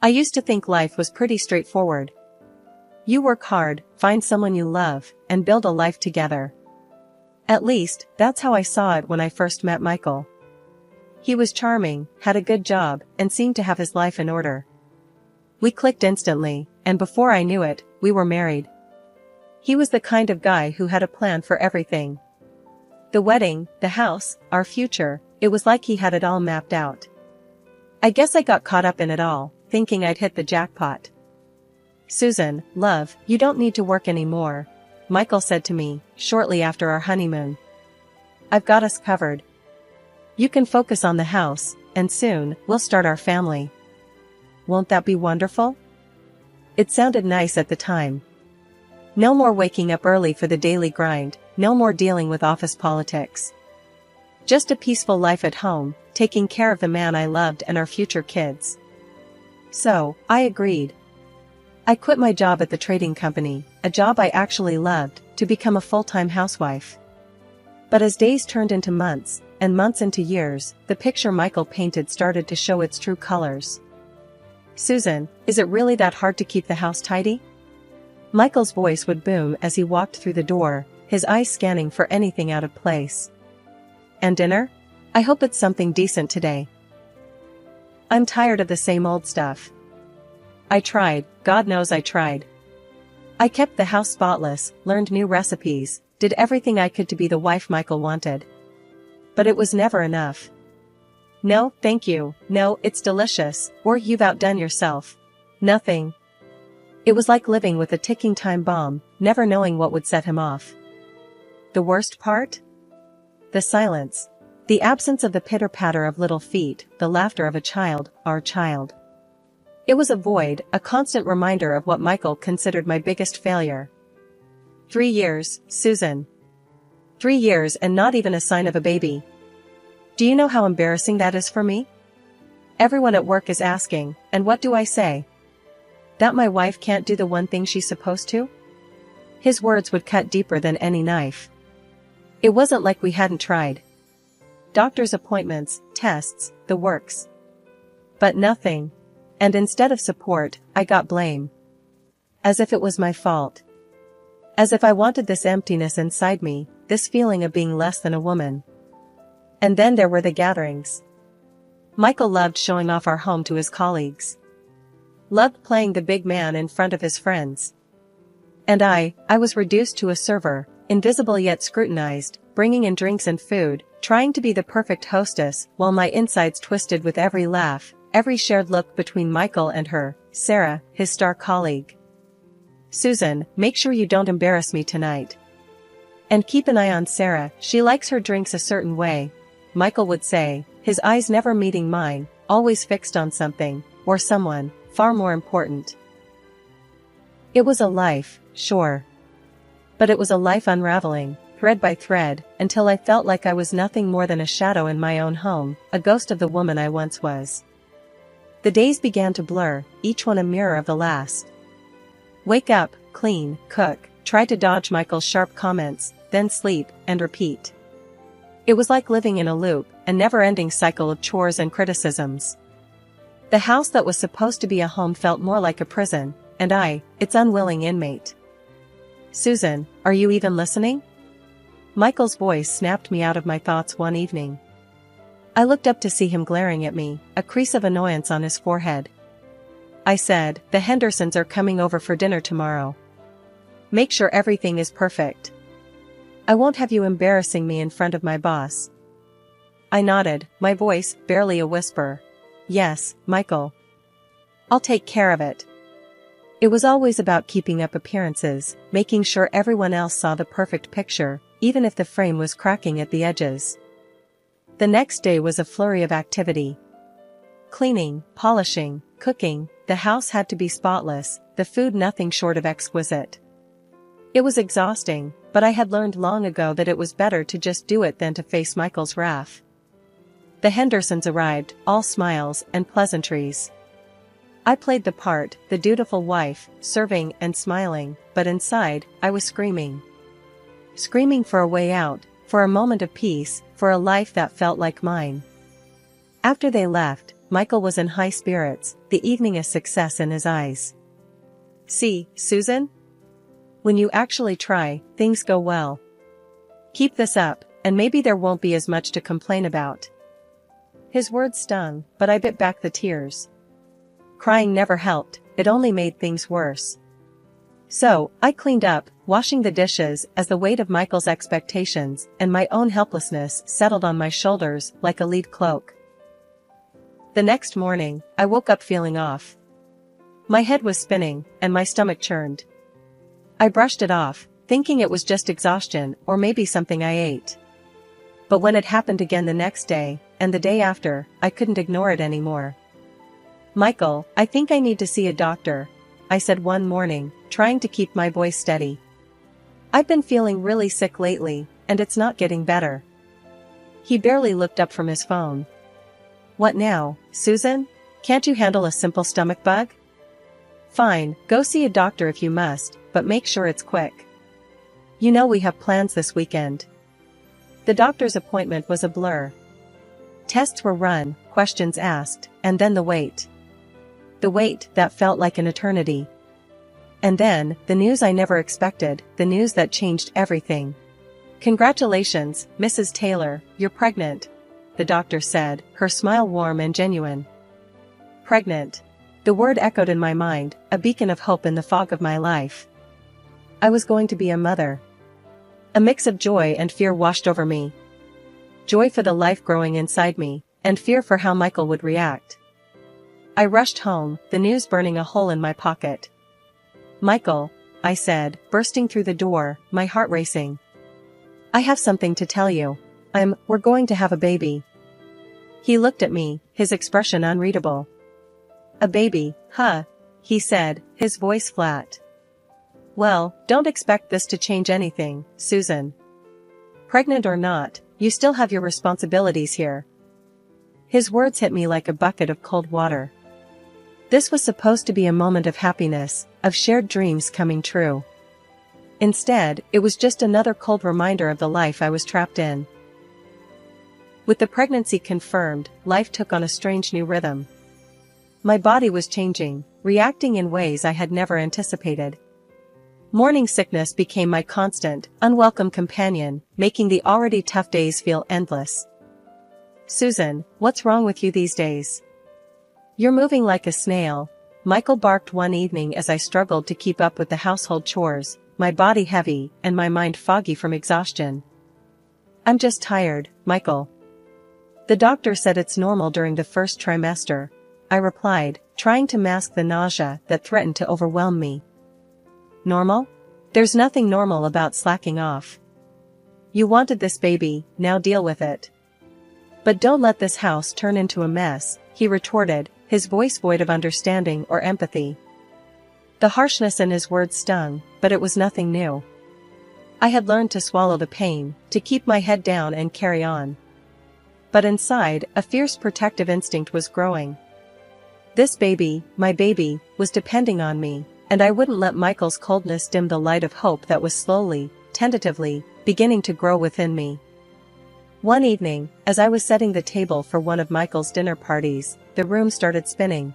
I used to think life was pretty straightforward. You work hard, find someone you love, and build a life together. At least, that's how I saw it when I first met Michael. He was charming, had a good job, and seemed to have his life in order. We clicked instantly, and before I knew it, we were married. He was the kind of guy who had a plan for everything. The wedding, the house, our future, it was like he had it all mapped out. I guess I got caught up in it all, thinking I'd hit the jackpot. "Susan, love, you don't need to work anymore," Michael said to me, shortly after our honeymoon. "I've got us covered. You can focus on the house, and soon, we'll start our family. Won't that be wonderful?" It sounded nice at the time. No more waking up early for the daily grind, no more dealing with office politics. Just a peaceful life at home, taking care of the man I loved and our future kids. So, I agreed. I quit my job at the trading company, a job I actually loved, to become a full-time housewife. But as days turned into months, and months into years, the picture Michael painted started to show its true colors. "Susan, is it really that hard to keep the house tidy?" Michael's voice would boom as he walked through the door, his eyes scanning for anything out of place. "And dinner? I hope it's something decent today. I'm tired of the same old stuff." I tried, God knows I tried. I kept the house spotless, learned new recipes, did everything I could to be the wife Michael wanted. But it was never enough. "No, thank you, no, it's delicious," or "You've outdone yourself." Nothing. It was like living with a ticking time bomb, never knowing what would set him off. The worst part? The silence. The absence of the pitter-patter of little feet, the laughter of a child, our child. It was a void, a constant reminder of what Michael considered my biggest failure. 3 years, Susan. 3 years and not even a sign of a baby. Do you know how embarrassing that is for me? Everyone at work is asking, and what do I say? That my wife can't do the one thing she's supposed to? His words would cut deeper than any knife. It wasn't like we hadn't tried. Doctor's appointments, tests, the works. But nothing. And instead of support, I got blame. As if it was my fault. As if I wanted this emptiness inside me, this feeling of being less than a woman. And then there were the gatherings. Michael loved showing off our home to his colleagues. Loved playing the big man in front of his friends. And I was reduced to a server, invisible yet scrutinized, bringing in drinks and food, trying to be the perfect hostess, while my insides twisted with every laugh, every shared look between Michael and her, Sarah, his star colleague. "Susan, make sure you don't embarrass me tonight. And keep an eye on Sarah, she likes her drinks a certain way," Michael would say, his eyes never meeting mine, always fixed on something, or someone, far more important. It was a life, sure. But it was a life unraveling, thread by thread, until I felt like I was nothing more than a shadow in my own home, a ghost of the woman I once was. The days began to blur, each one a mirror of the last. Wake up, clean, cook, try to dodge Michael's sharp comments, then sleep, and repeat. It was like living in a loop, a never-ending cycle of chores and criticisms. The house that was supposed to be a home felt more like a prison, and I, its unwilling inmate. "Susan, are you even listening?" Michael's voice snapped me out of my thoughts one evening. I looked up to see him glaring at me, a crease of annoyance on his forehead. I said, "The Hendersons are coming over for dinner tomorrow. Make sure everything is perfect. I won't have you embarrassing me in front of my boss." I nodded, my voice barely a whisper. "Yes, Michael. I'll take care of it." It was always about keeping up appearances, making sure everyone else saw the perfect picture, even if the frame was cracking at the edges. The next day was a flurry of activity. Cleaning, polishing, cooking, the house had to be spotless, the food nothing short of exquisite. It was exhausting, but I had learned long ago that it was better to just do it than to face Michael's wrath. The Hendersons arrived, all smiles and pleasantries. I played the part, the dutiful wife, serving and smiling, but inside, I was screaming. Screaming for a way out, for a moment of peace, for a life that felt like mine. After they left, Michael was in high spirits, the evening a success in his eyes. "See, Susan? When you actually try, things go well. Keep this up, and maybe there won't be as much to complain about." His words stung, but I bit back the tears. Crying never helped, it only made things worse. So, I cleaned up, washing the dishes as the weight of Michael's expectations and my own helplessness settled on my shoulders like a lead cloak. The next morning, I woke up feeling off. My head was spinning, and my stomach churned. I brushed it off, thinking it was just exhaustion or maybe something I ate. But when it happened again the next day, and the day after, I couldn't ignore it anymore. "Michael, I think I need to see a doctor," I said one morning, trying to keep my voice steady. "I've been feeling really sick lately, and it's not getting better." He barely looked up from his phone. "What now, Susan? Can't you handle a simple stomach bug?" "Fine, go see a doctor if you must, but make sure it's quick. You know we have plans this weekend." The doctor's appointment was a blur. Tests were run, questions asked, and then the wait. The wait that felt like an eternity. And then, the news I never expected, the news that changed everything. "Congratulations, Mrs. Taylor, you're pregnant," the doctor said, her smile warm and genuine. Pregnant. The word echoed in my mind, a beacon of hope in the fog of my life. I was going to be a mother. A mix of joy and fear washed over me. Joy for the life growing inside me, and fear for how Michael would react. I rushed home, the news burning a hole in my pocket. "Michael," I said, bursting through the door, my heart racing. "I have something to tell you. We're going to have a baby." He looked at me, his expression unreadable. "A baby, huh?" he said, his voice flat. "Well, don't expect this to change anything, Susan. Pregnant or not, you still have your responsibilities here." His words hit me like a bucket of cold water. This was supposed to be a moment of happiness, of shared dreams coming true. Instead, it was just another cold reminder of the life I was trapped in. With the pregnancy confirmed, life took on a strange new rhythm. My body was changing, reacting in ways I had never anticipated. Morning sickness became my constant, unwelcome companion, making the already tough days feel endless. "Susan, what's wrong with you these days? You're moving like a snail," Michael barked one evening as I struggled to keep up with the household chores, my body heavy and my mind foggy from exhaustion. "I'm just tired, Michael. The doctor said it's normal during the first trimester," I replied, trying to mask the nausea that threatened to overwhelm me. "Normal? There's nothing normal about slacking off. You wanted this baby, now deal with it. But don't let this house turn into a mess," he retorted, his voice void of understanding or empathy. The harshness in his words stung, but it was nothing new. I had learned to swallow the pain, to keep my head down and carry on. But inside, a fierce protective instinct was growing. This baby, my baby, was depending on me, and I wouldn't let Michael's coldness dim the light of hope that was slowly, tentatively, beginning to grow within me. One evening, as I was setting the table for one of Michael's dinner parties, the room started spinning.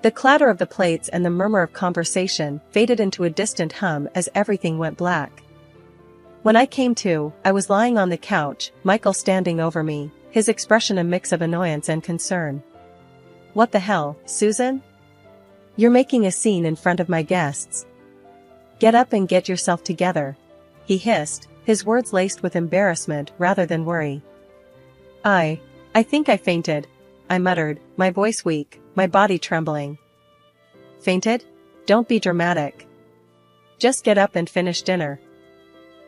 The clatter of the plates and the murmur of conversation faded into a distant hum as everything went black. When I came to, I was lying on the couch, Michael standing over me, his expression a mix of annoyance and concern. "What the hell, Susan? You're making a scene in front of my guests. Get up and get yourself together," he hissed, his words laced with embarrassment rather than worry. I think I fainted," I muttered, my voice weak, my body trembling. "Fainted? Don't be dramatic. Just get up and finish dinner.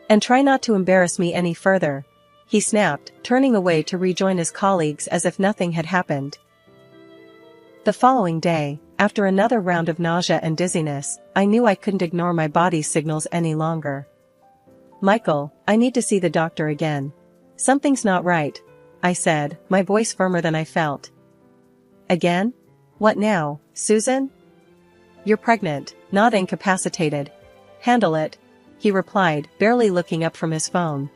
And try not to embarrass me any further," he snapped, turning away to rejoin his colleagues as if nothing had happened. The following day, after another round of nausea and dizziness, I knew I couldn't ignore my body's signals any longer. "Michael, I need to see the doctor again. Something's not right," I said, my voice firmer than I felt. "Again? What now, Susan?" "You're pregnant, not incapacitated. Handle it," he replied, barely looking up from his phone.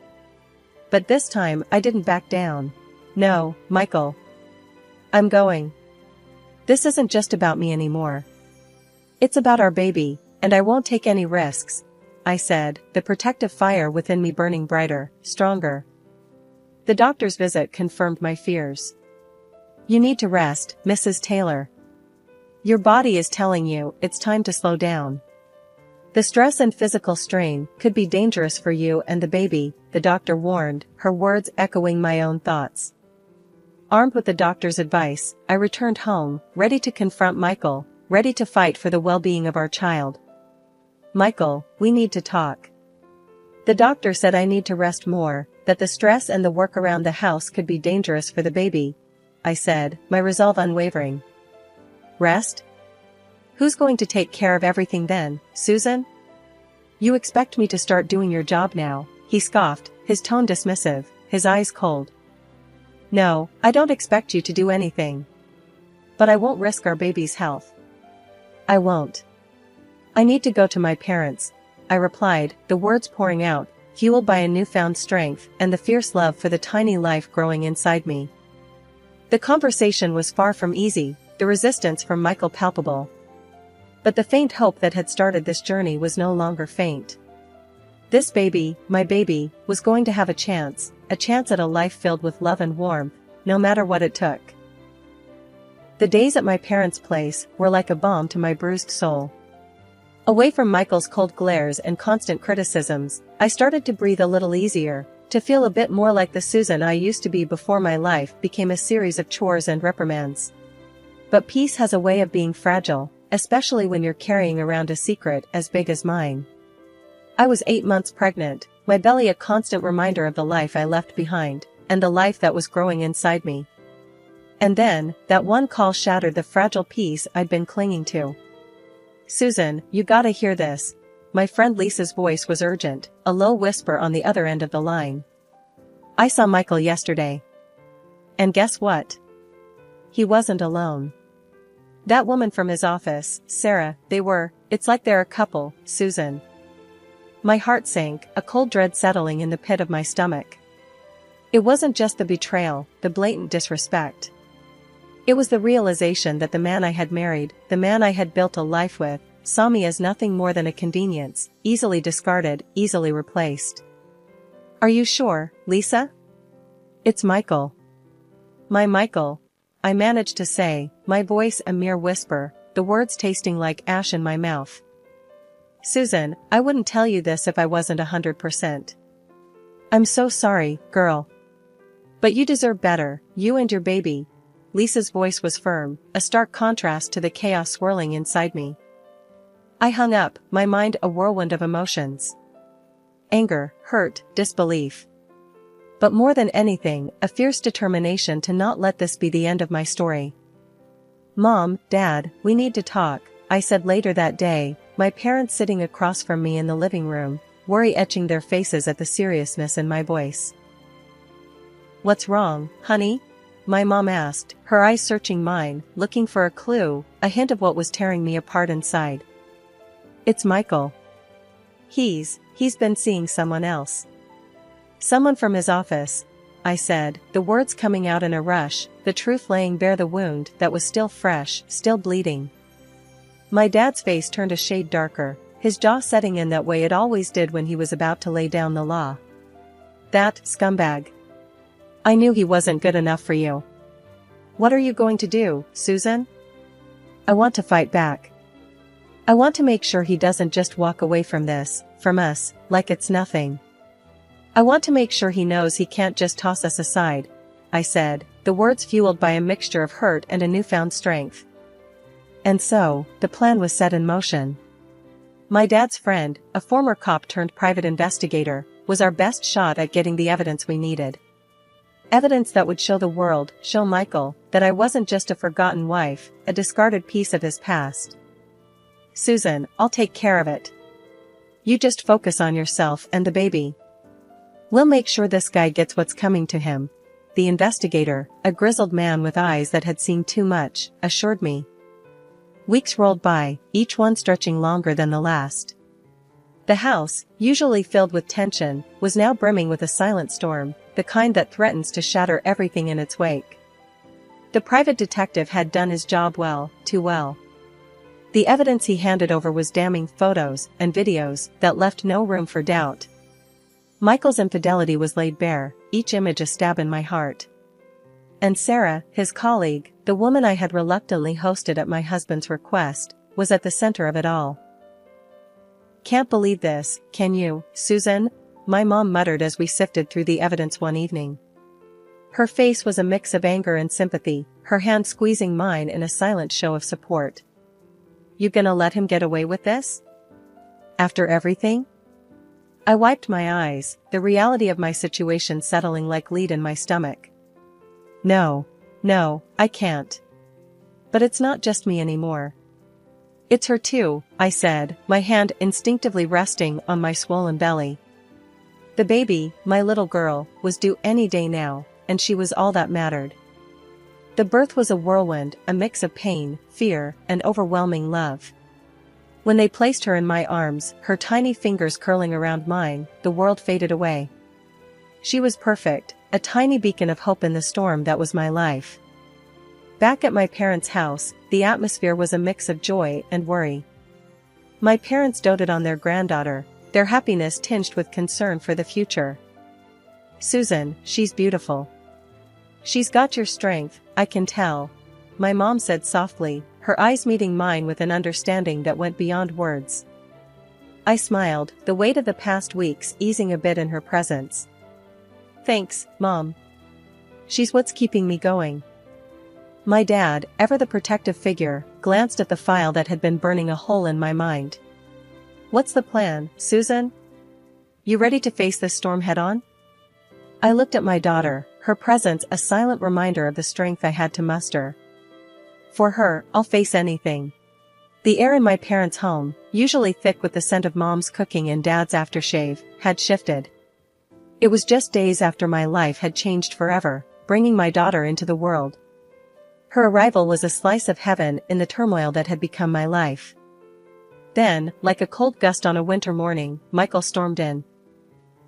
But this time I didn't back down. "No, Michael. I'm going. This isn't just about me anymore. It's about our baby, and I won't take any risks, I said, the protective fire within me burning brighter, stronger. The doctor's visit confirmed my fears. You need to rest, Mrs. Taylor. Your body is telling you it's time to slow down. The stress and physical strain could be dangerous for you and the baby, the doctor warned, her words echoing my own thoughts. Armed with the doctor's advice, I returned home, ready to confront Michael, ready to fight for the well-being of our child. Michael, we need to talk. The doctor said I need to rest more, that the stress and the work around the house could be dangerous for the baby, I said, my resolve unwavering. Rest? Who's going to take care of everything then, Susan? You expect me to start doing your job now, he scoffed, his tone dismissive, his eyes cold. No, I don't expect you to do anything. But I won't risk our baby's health. I won't. I need to go to my parents, I replied, the words pouring out, fueled by a newfound strength and the fierce love for the tiny life growing inside me. The conversation was far from easy, the resistance from Michael palpable. But the faint hope that had started this journey was no longer faint. This baby, my baby, was going to have a chance at a life filled with love and warmth, no matter what it took. The days at my parents' place were like a balm to my bruised soul. Away from Michael's cold glares and constant criticisms, I started to breathe a little easier, to feel a bit more like the Susan I used to be before my life became a series of chores and reprimands. But peace has a way of being fragile, especially when you're carrying around a secret as big as mine. I was 8 months pregnant, my belly a constant reminder of the life I left behind, and the life that was growing inside me. And then, that one call shattered the fragile peace I'd been clinging to. Susan, you gotta hear this. My friend Lisa's voice was urgent, a low whisper on the other end of the line. I saw Michael yesterday. And guess what? He wasn't alone. That woman from his office, Sarah, it's like they're a couple, Susan. My heart sank, a cold dread settling in the pit of my stomach. It wasn't just the betrayal, the blatant disrespect. It was the realization that the man I had married, the man I had built a life with, saw me as nothing more than a convenience, easily discarded, easily replaced. Are you sure, Lisa? It's Michael. My Michael, I managed to say, my voice a mere whisper, the words tasting like ash in my mouth. Susan, I wouldn't tell you this if I wasn't 100%. I'm so sorry, girl. But you deserve better, you and your baby. Lisa's voice was firm, a stark contrast to the chaos swirling inside me. I hung up, my mind a whirlwind of emotions. Anger, hurt, disbelief. But more than anything, a fierce determination to not let this be the end of my story. Mom, Dad, we need to talk, I said later that day, my parents sitting across from me in the living room, worry etching their faces at the seriousness in my voice. What's wrong, honey? My mom asked, her eyes searching mine, looking for a clue, a hint of what was tearing me apart inside. It's Michael. He's been seeing someone else. Someone from his office, I said, the words coming out in a rush, the truth laying bare the wound that was still fresh, still bleeding. My dad's face turned a shade darker, his jaw setting in that way it always did when he was about to lay down the law. That scumbag. I knew he wasn't good enough for you. What are you going to do, Susan? I want to fight back. I want to make sure he doesn't just walk away from this, from us, like it's nothing. I want to make sure he knows he can't just toss us aside, I said, the words fueled by a mixture of hurt and a newfound strength. And so, the plan was set in motion. My dad's friend, a former cop turned private investigator, was our best shot at getting the evidence we needed. Evidence that would show the world, show Michael, that I wasn't just a forgotten wife, a discarded piece of his past. Susan, I'll take care of it. You just focus on yourself and the baby. We'll make sure this guy gets what's coming to him. The investigator, a grizzled man with eyes that had seen too much, assured me. Weeks rolled by, each one stretching longer than the last. The house, usually filled with tension, was now brimming with a silent storm, the kind that threatens to shatter everything in its wake. The private detective had done his job well, too well. The evidence he handed over was damning photos and videos that left no room for doubt. Michael's infidelity was laid bare, each image a stab in my heart. And Sarah, his colleague, the woman I had reluctantly hosted at my husband's request, was at the center of it all. "Can't believe this, can you, Susan?" my mom muttered as we sifted through the evidence one evening. Her face was a mix of anger and sympathy, her hand squeezing mine in a silent show of support. "You gonna let him get away with this? After everything?" I wiped my eyes, the reality of my situation settling like lead in my stomach. No, I can't. But it's not just me anymore. It's her too, I said, my hand instinctively resting on my swollen belly. The baby, my little girl, was due any day now, and she was all that mattered. The birth was a whirlwind, a mix of pain, fear, and overwhelming love. When they placed her in my arms, her tiny fingers curling around mine, the world faded away. She was perfect, a tiny beacon of hope in the storm that was my life. Back at my parents' house, the atmosphere was a mix of joy and worry. My parents doted on their granddaughter, their happiness tinged with concern for the future. "Susan, she's beautiful. She's got your strength, I can tell," my mom said softly, her eyes meeting mine with an understanding that went beyond words. I smiled, the weight of the past weeks easing a bit in her presence. "Thanks, Mom. She's what's keeping me going." My dad, ever the protective figure, glanced at the file that had been burning a hole in my mind. "What's the plan, Susan? You ready to face this storm head-on?" I looked at my daughter, her presence a silent reminder of the strength I had to muster. For her, I'll face anything. The air in my parents' home, usually thick with the scent of Mom's cooking and Dad's aftershave, had shifted. It was just days after my life had changed forever, bringing my daughter into the world. Her arrival was a slice of heaven in the turmoil that had become my life. Then, like a cold gust on a winter morning, Michael stormed in.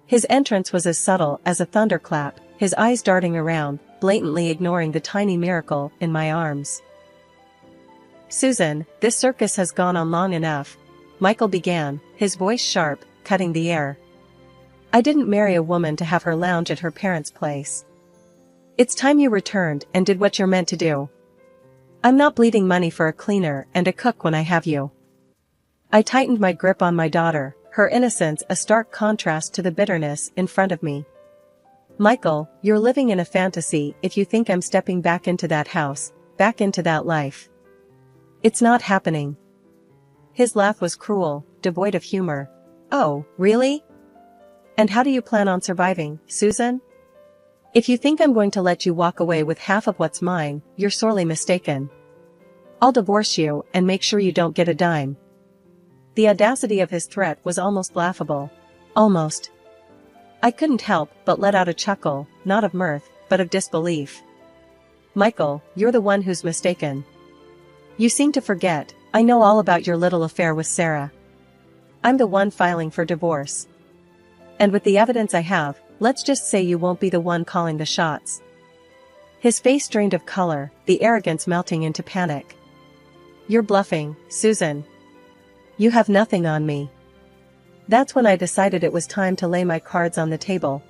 His entrance was as subtle as a thunderclap, his eyes darting around, blatantly ignoring the tiny miracle in my arms. "Susan, this circus has gone on long enough," Michael began, his voice sharp, cutting the air. "I didn't marry a woman to have her lounge at her parents' place. It's time you returned and did what you're meant to do. I'm not bleeding money for a cleaner and a cook when I have you." I tightened my grip on my daughter, her innocence a stark contrast to the bitterness in front of me. "Michael, you're living in a fantasy if you think I'm stepping back into that house, back into that life. It's not happening." His laugh was cruel, devoid of humor. "Oh, really? And how do you plan on surviving, Susan? If you think I'm going to let you walk away with half of what's mine, you're sorely mistaken. I'll divorce you and make sure you don't get a dime." The audacity of his threat was almost laughable. Almost. I couldn't help but let out a chuckle, not of mirth, but of disbelief. "Michael, you're the one who's mistaken. You seem to forget, I know all about your little affair with Sarah. I'm the one filing for divorce. And with the evidence I have, let's just say you won't be the one calling the shots." His face drained of color, the arrogance melting into panic. "You're bluffing, Susan. You have nothing on me." That's when I decided it was time to lay my cards on the table.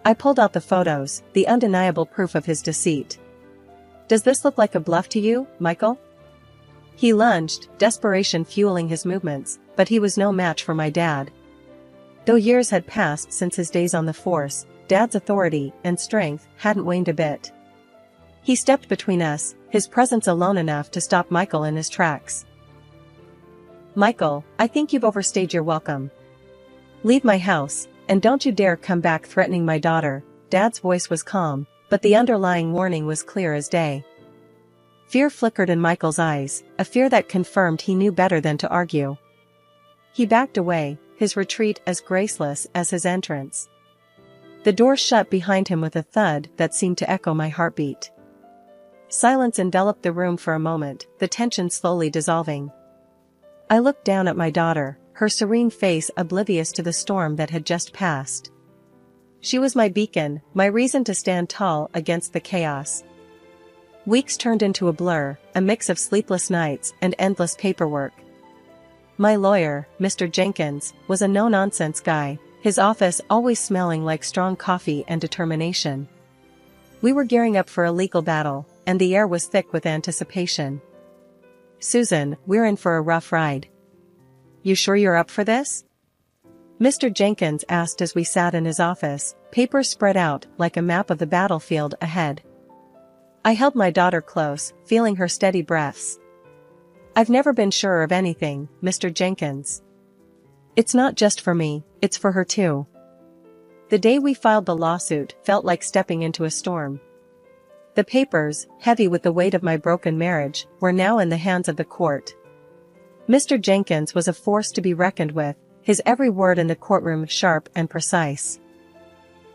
I pulled out the photos, the undeniable proof of his deceit. "Does this look like a bluff to you, Michael?" He lunged, desperation fueling his movements, but he was no match for my dad. Though years had passed since his days on the force, Dad's authority and strength hadn't waned a bit. He stepped between us, his presence alone enough to stop Michael in his tracks. "Michael, I think you've overstayed your welcome. Leave my house, and don't you dare come back threatening my daughter." Dad's voice was calm, but the underlying warning was clear as day. Fear flickered in Michael's eyes, a fear that confirmed he knew better than to argue. He backed away, his retreat as graceless as his entrance. The door shut behind him with a thud that seemed to echo my heartbeat. Silence enveloped the room for a moment, the tension slowly dissolving. I looked down at my daughter, her serene face oblivious to the storm that had just passed. She was my beacon, my reason to stand tall against the chaos. Weeks turned into a blur, a mix of sleepless nights and endless paperwork. My lawyer, Mr. Jenkins, was a no-nonsense guy, his office always smelling like strong coffee and determination. We were gearing up for a legal battle, and the air was thick with anticipation. "Susan, we're in for a rough ride. You sure you're up for this?" Mr. Jenkins asked as we sat in his office, papers spread out like a map of the battlefield ahead. I held my daughter close, feeling her steady breaths. "I've never been surer of anything, Mr. Jenkins. It's not just for me, it's for her too." The day we filed the lawsuit felt like stepping into a storm. The papers, heavy with the weight of my broken marriage, were now in the hands of the court. Mr. Jenkins was a force to be reckoned with, his every word in the courtroom sharp and precise.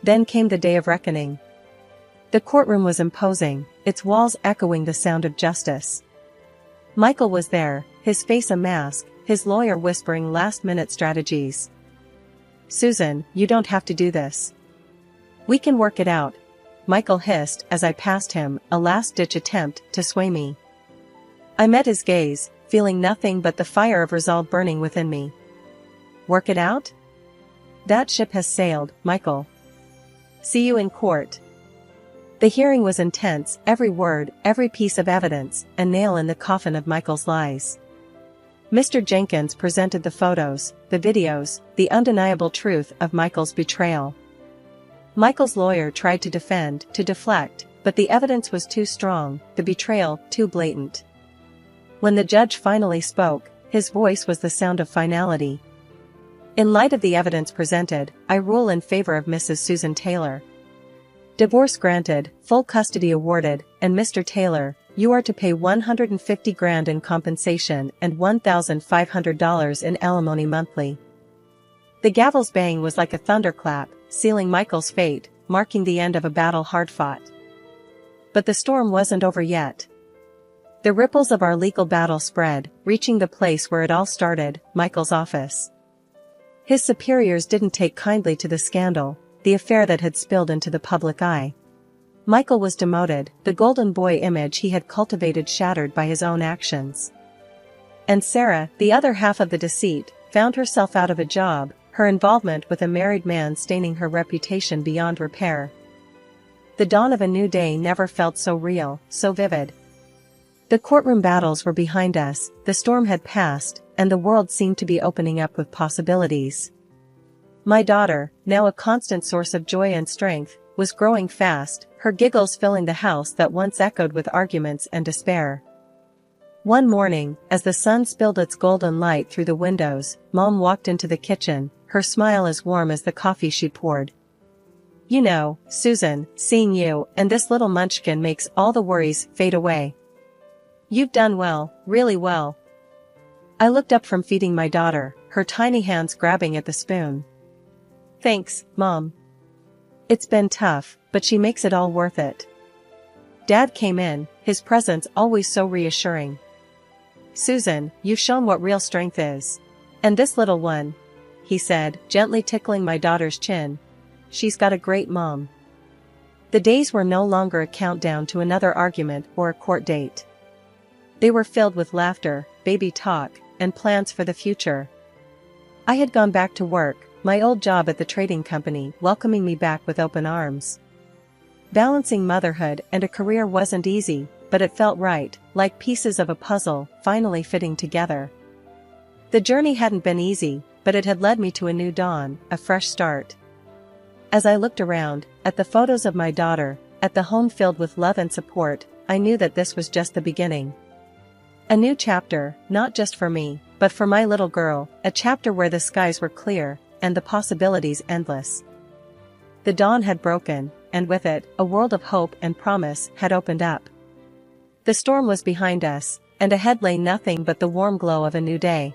Then came the day of reckoning. The courtroom was imposing, its walls echoing the sound of justice. Michael was there, his face a mask, his lawyer whispering last-minute strategies. "Susan, you don't have to do this. We can work it out," Michael hissed as I passed him, a last-ditch attempt to sway me. I met his gaze, feeling nothing but the fire of resolve burning within me. "Work it out? That ship has sailed, Michael. See you in court." The hearing was intense, every word, every piece of evidence, a nail in the coffin of Michael's lies. Mr. Jenkins presented the photos, the videos, the undeniable truth of Michael's betrayal. Michael's lawyer tried to defend, to deflect, but the evidence was too strong, the betrayal too blatant. When the judge finally spoke, his voice was the sound of finality. "In light of the evidence presented, I rule in favor of Mrs. Susan Taylor. Divorce granted, full custody awarded, and Mr. Taylor, you are to pay $150,000 in compensation and $1,500 in alimony monthly." The gavel's bang was like a thunderclap, sealing Michael's fate, marking the end of a battle hard fought. But the storm wasn't over yet. The ripples of our legal battle spread, reaching the place where it all started, Michael's office. His superiors didn't take kindly to the scandal, the affair that had spilled into the public eye. Michael was demoted, the golden boy image he had cultivated shattered by his own actions. And Sarah, the other half of the deceit, found herself out of a job, her involvement with a married man staining her reputation beyond repair. The dawn of a new day never felt so real, so vivid. The courtroom battles were behind us, the storm had passed, and the world seemed to be opening up with possibilities. My daughter, now a constant source of joy and strength, was growing fast, her giggles filling the house that once echoed with arguments and despair. One morning, as the sun spilled its golden light through the windows, Mom walked into the kitchen, her smile as warm as the coffee she poured. "You know, Susan, seeing you and this little munchkin makes all the worries fade away. You've done well, really well." I looked up from feeding my daughter, her tiny hands grabbing at the spoon. "Thanks, Mom. It's been tough, but she makes it all worth it." Dad came in, his presence always so reassuring. "Susan, you've shown what real strength is. And this little one," he said, gently tickling my daughter's chin. "She's got a great mom." The days were no longer a countdown to another argument or a court date. They were filled with laughter, baby talk, and plans for the future. I had gone back to work, my old job at the trading company welcoming me back with open arms. Balancing motherhood and a career wasn't easy, but it felt right, like pieces of a puzzle finally fitting together. The journey hadn't been easy, but it had led me to a new dawn, a fresh start. As I looked around, at the photos of my daughter, at the home filled with love and support, I knew that this was just the beginning. A new chapter, not just for me, but for my little girl, a chapter where the skies were clear, and the possibilities endless. The dawn had broken, and with it, a world of hope and promise had opened up. The storm was behind us, and ahead lay nothing but the warm glow of a new day.